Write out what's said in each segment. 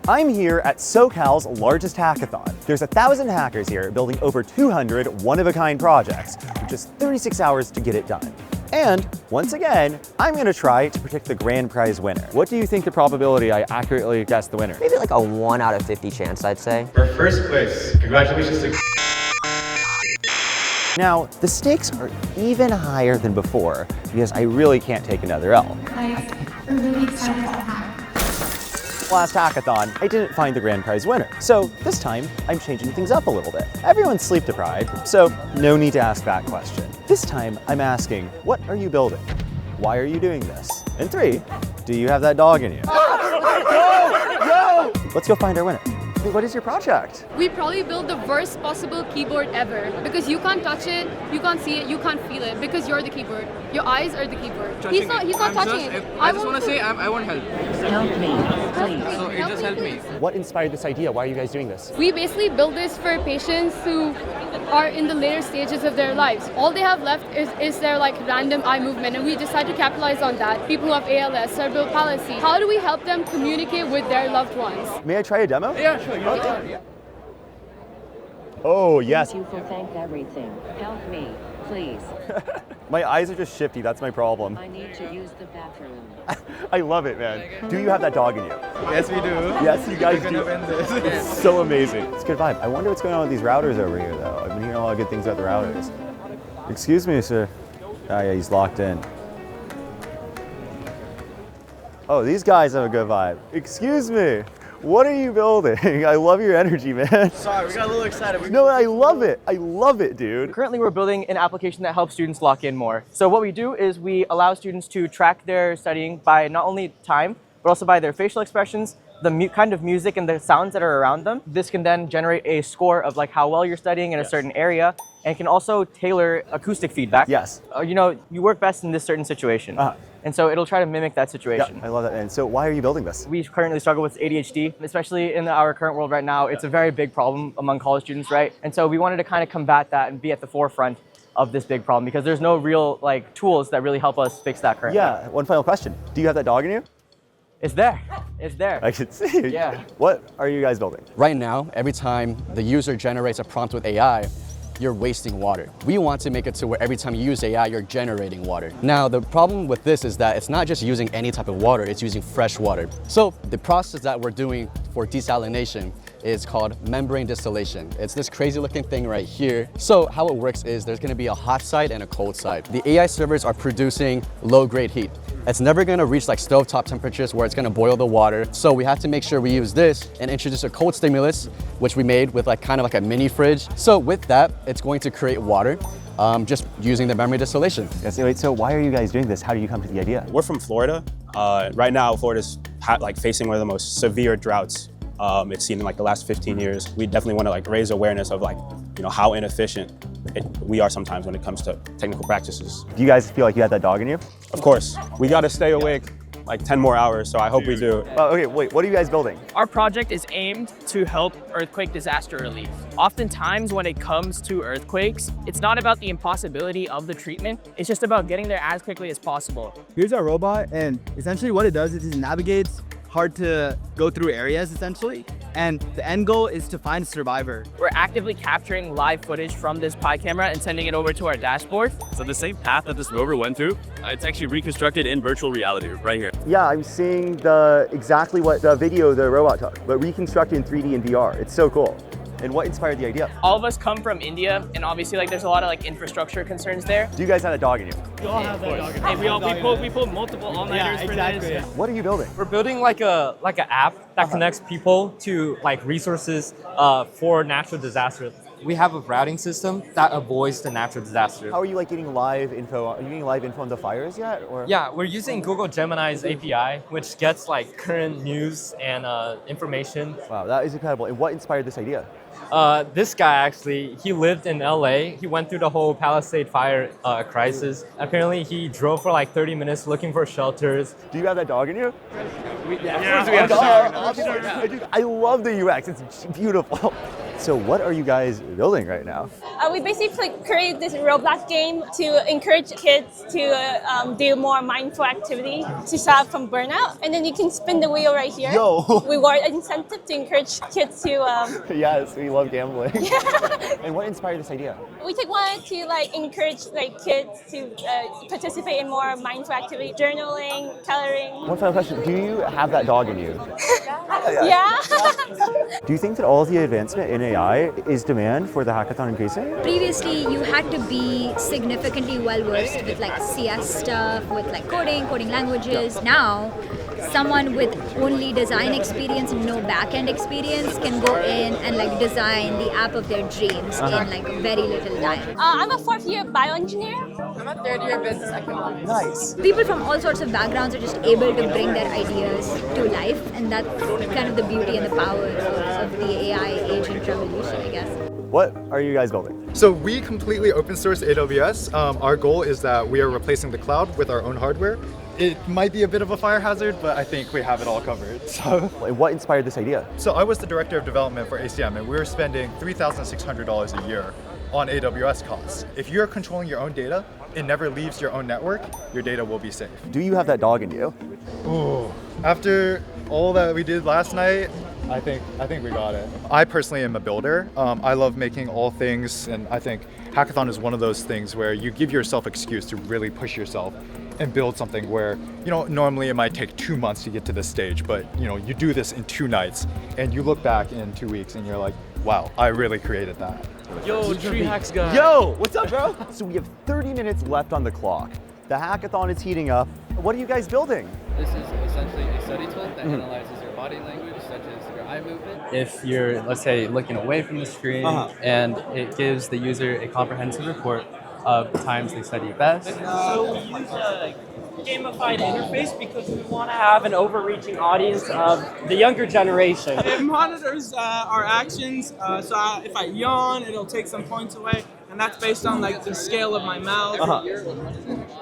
I'm here at SoCal's largest hackathon. There's 1,000 hackers here building over 200 one-of-a-kind projects, with just 36 hours to get it done. And once again, I'm gonna try to predict the grand prize winner. What do you think the probability I accurately guessed the winner? Maybe like a 1 out of 50 chance, I'd say. For first place, congratulations to Now, the stakes are even higher than before because I really can't take another L. Guys, we're really excited to hack. Last hackathon, I didn't find the grand prize winner. So this time, I'm changing things up a little bit. Everyone's sleep deprived, so no need to ask that question. This time, I'm asking, what are you building? Why are you doing this? And 3, do you have that dog in you? No! Let's go find our winner. Hey, what is your project? We probably built the worst possible keyboard ever because you can't touch it, you can't see it, you can't feel it because you're the keyboard. Your eyes are the keyboard. He's not touching it. I just want to say I want help. Help me, please. So it just helped me. What inspired this idea? Why are you guys doing this? We basically built this for patients who are in the later stages of their lives. All they have left is their like random eye movement, and we decided to capitalize on that. People who have ALS, cerebral palsy. How do we help them communicate with their loved ones? May I try a demo? Yeah, sure. Yeah. Oh, yes. Thank you for everything. Help me, please. My eyes are just shifty, that's my problem. I need to use the bathroom. I love it, man. Do you have that dog in you? Yes, we do. Yes, you guys We're do. gonna win this. It's so amazing. It's a good vibe. I wonder what's going on with these routers over here, though. I've been hearing a lot of good things about the routers. Excuse me, sir. Oh, yeah, he's locked in. Oh, these guys have a good vibe. Excuse me. What are you building? I love your energy, man. Sorry, we got a little excited. No, I love it. I love it, dude. Currently, we're building an application that helps students lock in more. So what we do is we allow students to track their studying by not only time, but also by their facial expressions, the kind of music and the sounds that are around them. This can then generate a score of like how well you're studying in a certain area, and can also tailor acoustic feedback. Yes. You know, you work best in this certain situation. And so it'll try to mimic that situation. Yeah, I love that. And so why are you building this? We currently struggle with ADHD, especially in our current world right now. It's a very big problem among college students, right? And so we wanted to kind of combat that and be at the forefront of this big problem because there's no real like tools that really help us fix that currently. Yeah, one final question. Do you have that dog in you? It's there. It's there. I can see it. Yeah. What are you guys building? Right now, every time the user generates a prompt with AI, you're wasting water. We want to make it to where every time you use AI, you're generating water. Now, the problem with this is that it's not just using any type of water, it's using fresh water. So the process that we're doing for desalination is called membrane distillation. It's this crazy looking thing right here. So how it works is there's gonna be a hot side and a cold side. The AI servers are producing low grade heat. It's never gonna reach like stovetop temperatures where it's gonna boil the water. So we have to make sure we use this and introduce a cold stimulus, which we made with like kind of like a mini fridge. So with that, it's going to create water just using the membrane distillation. Yes, wait, so why are you guys doing this? How did you come to the idea? We're from Florida. Right now, Florida's facing one of the most severe droughts it's seen in like the last 15 years. We definitely want to like raise awareness of like, you know, how inefficient we are sometimes when it comes to technical practices. Do you guys feel like you had that dog in you? Of course, we got to stay awake like 10 more hours, so I hope we do. Okay, wait, what are you guys building? Our project is aimed to help earthquake disaster relief. Oftentimes when it comes to earthquakes, it's not about the impossibility of the treatment, it's just about getting there as quickly as possible. Here's our robot, and essentially what it does is it navigates hard to go through areas essentially, and the end goal is to find a survivor. We're actively capturing live footage from this Pi camera and sending it over to our dashboard. So the same path that this rover went through, it's actually reconstructed in virtual reality right here. Yeah, I'm seeing exactly what the video the robot took, but reconstructed in 3D and VR. It's so cool. And what inspired the idea? All of us come from India, and obviously like there's a lot of like infrastructure concerns there. Do you guys have a dog in you? We all have that dog in us. Hey, we pull multiple all-nighters for this. What are you building? We're building like an app that connects people to like resources for natural disasters. We have a routing system that avoids the natural disaster. How are you like getting live info? Are you getting live info on the fires yet? Or? Yeah, we're using Google Gemini's API, which gets like current news and information. Wow, that is incredible. And what inspired this idea? This guy actually, he lived in LA. He went through the whole Palisade fire crisis. Apparently he drove for like 30 minutes looking for shelters. Do you have that dog in you? Yeah, of course we have a dog. I love the UX, it's beautiful. So what are you guys building right now? We basically created this Roblox game to encourage kids to do more mindful activity to stop from burnout. And then you can spin the wheel right here. Yo! Reward incentive to encourage kids to... Yes, we love gambling. And what inspired this idea? We wanted to encourage kids to participate in more mindful activity, journaling, coloring. One final question, do you have that dog in you? Yeah. Do you think that all of the advancement in AI is demand for the hackathon increasing? Previously, you had to be significantly well versed with CS stuff, with coding languages. Now, someone with only design experience and no back-end experience can go in and design the app of their dreams in very little time. I'm a 4th year bioengineer. I'm a 3rd year business economics. Nice. People from all sorts of backgrounds are just able to bring their ideas to life, and that's kind of the beauty and the power of the AI agent revolution, I guess. What are you guys building? So we completely open source AWS. Our goal is that we are replacing the cloud with our own hardware. It might be a bit of a fire hazard, but I think we have it all covered. So, and what inspired this idea? So I was the director of development for ACM, and we were spending $3,600 a year on AWS costs. If you're controlling your own data, it never leaves your own network, your data will be safe. Do you have that dog in you? Ooh. After all that we did last night, I think we got it. I personally am a builder. I love making all things, and I think Hackathon is one of those things where you give yourself excuse to really push yourself and build something where, normally it might take 2 months to get to this stage, but you do this in 2 nights, and you look back in 2 weeks and you're like, wow, I really created that. Yo, Tree Hacks guy. Yo, what's up, bro? So we have 30 minutes left on the clock. The hackathon is heating up. What are you guys building? This is essentially a study tool that analyzes your body language, such as your eye movement. If you're, let's say, looking away from the screen, and it gives the user a comprehensive report of the times they study best. So we use a gamified interface because we want to have an overreaching audience of the younger generation. It monitors our actions, so if I yawn, it'll take some points away, and that's based on the scale of my mouth.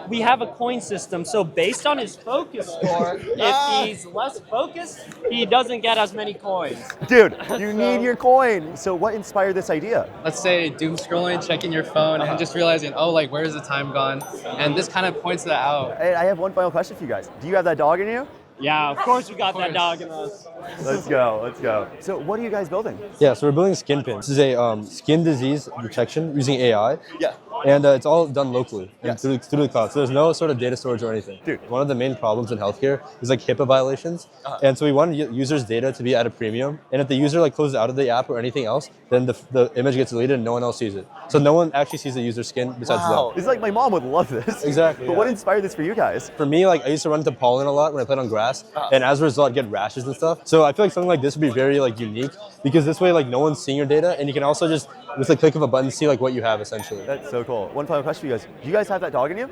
We have a coin system, so based on his focus score, if he's less focused, he doesn't get as many coins. Dude, you need your coin. So what inspired this idea? Let's say doom scrolling, checking your phone, and just realizing, where's the time gone? And this kind of points that out. Hey, I have one final question for you guys. Do you have that dog in you? Yeah, of course we got that dog in us. Let's go. So what are you guys building? Yeah, so we're building skin pins. This is a skin disease detection using AI. Yeah. And it's all done locally and through the cloud. So there's no sort of data storage or anything. Dude. One of the main problems in healthcare is HIPAA violations. And so we want users' data to be at a premium. And if the user closes out of the app or anything else, then the image gets deleted and no one else sees it. So no one actually sees the user's skin besides them. It's like my mom would love this. Exactly. But what inspired this for you guys? For me, I used to run into pollen a lot when I played on grass. And as a result, I'd get rashes and stuff. So I feel like something like this would be very unique because this way no one's seeing your data and you can also just with the click of a button see what you have essentially. That's so cool. One final question for you guys. Do you guys have that dog in you?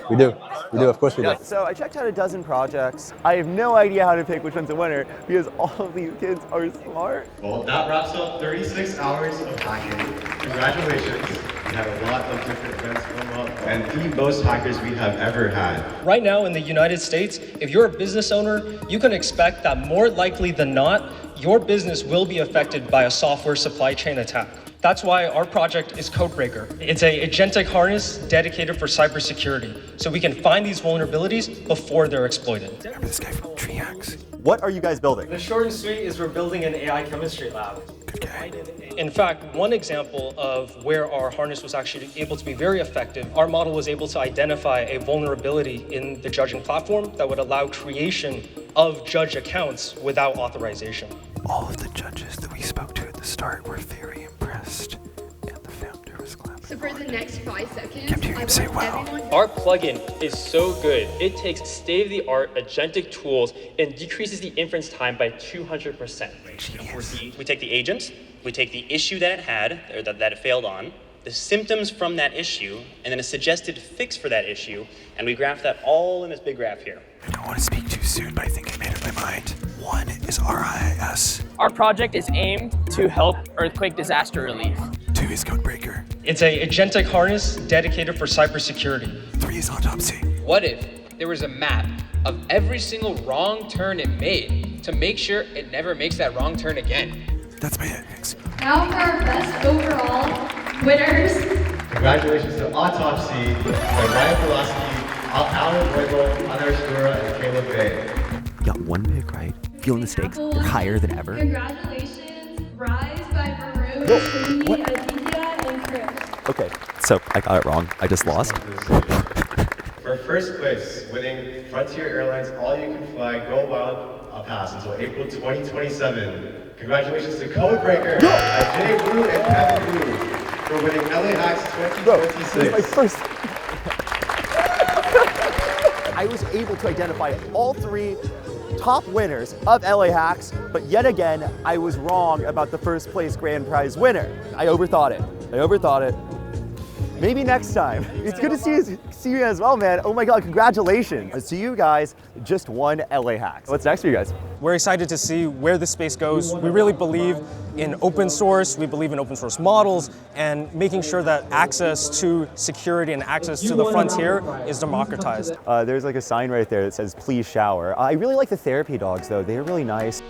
We do. Of course we do. So I checked out a dozen projects. I have no idea how to pick which one's a winner because all of these kids are smart. Well, that wraps up 36 hours of hacking. Congratulations. We have a lot of different events coming up and the most hackers we have ever had. Right now in the United States, if you're a business owner, you can expect that more likely than not, your business will be affected by a software supply chain attack. That's why our project is Codebreaker. It's an agentic harness dedicated for cybersecurity, so we can find these vulnerabilities before they're exploited. Remember this guy from Tree Hacks? What are you guys building? The short and sweet is we're building an AI chemistry lab. Good guy. In fact, one example of where our harness was actually able to be very effective, our model was able to identify a vulnerability in the judging platform that would allow creation of judge accounts without authorization. All of the judges that we spoke to at the start were very impressed, and the founder was clapping. So for the next 5 seconds, Kept hearing him say wow. Our plugin is so good, it takes state-of-the-art agentic tools and decreases the inference time by 200%. We take the agent, we take the issue that it had, or that it failed on, the symptoms from that issue, and then a suggested fix for that issue, and we graph that all in this big graph here. I don't want to speak too soon, but I think I made up my mind. One is RIS. Our project is aimed to help earthquake disaster relief. 2 is Codebreaker. It's an agentic harness dedicated for cybersecurity. 3 is Autopsy. What if there was a map of every single wrong turn it made to make sure it never makes that wrong turn again? That's my ethics. Now for our best overall winners. Congratulations to Autopsy by Ryan Pulaski, Alan Weigel, Anar Shura, and Caleb Bay. Got one pick right. Feeling the stakes are higher than ever. Congratulations, Rise by Baru, Srini, Aditya, and Chris. Okay, so I got it wrong. I just lost. For first place, winning Frontier Airlines All-You-Can-Fly GoWild pass until April 2027. Congratulations to Codebreaker, Jay Blue and Kevin Blue for winning LA Hacks 2026. This is my first. I was able to identify all 3 top winners of LA Hacks, but yet again, I was wrong about the first place grand prize winner. I overthought it. Maybe next time. It's good to see you as well, man. Oh my God, congratulations. So you guys just won LA Hacks. What's next for you guys? We're excited to see where the space goes. We really believe in open source, we believe in open source models, and making sure that access to security and access to the frontier is democratized. There's like a sign right there that says, please shower. I really like the therapy dogs though, they're really nice.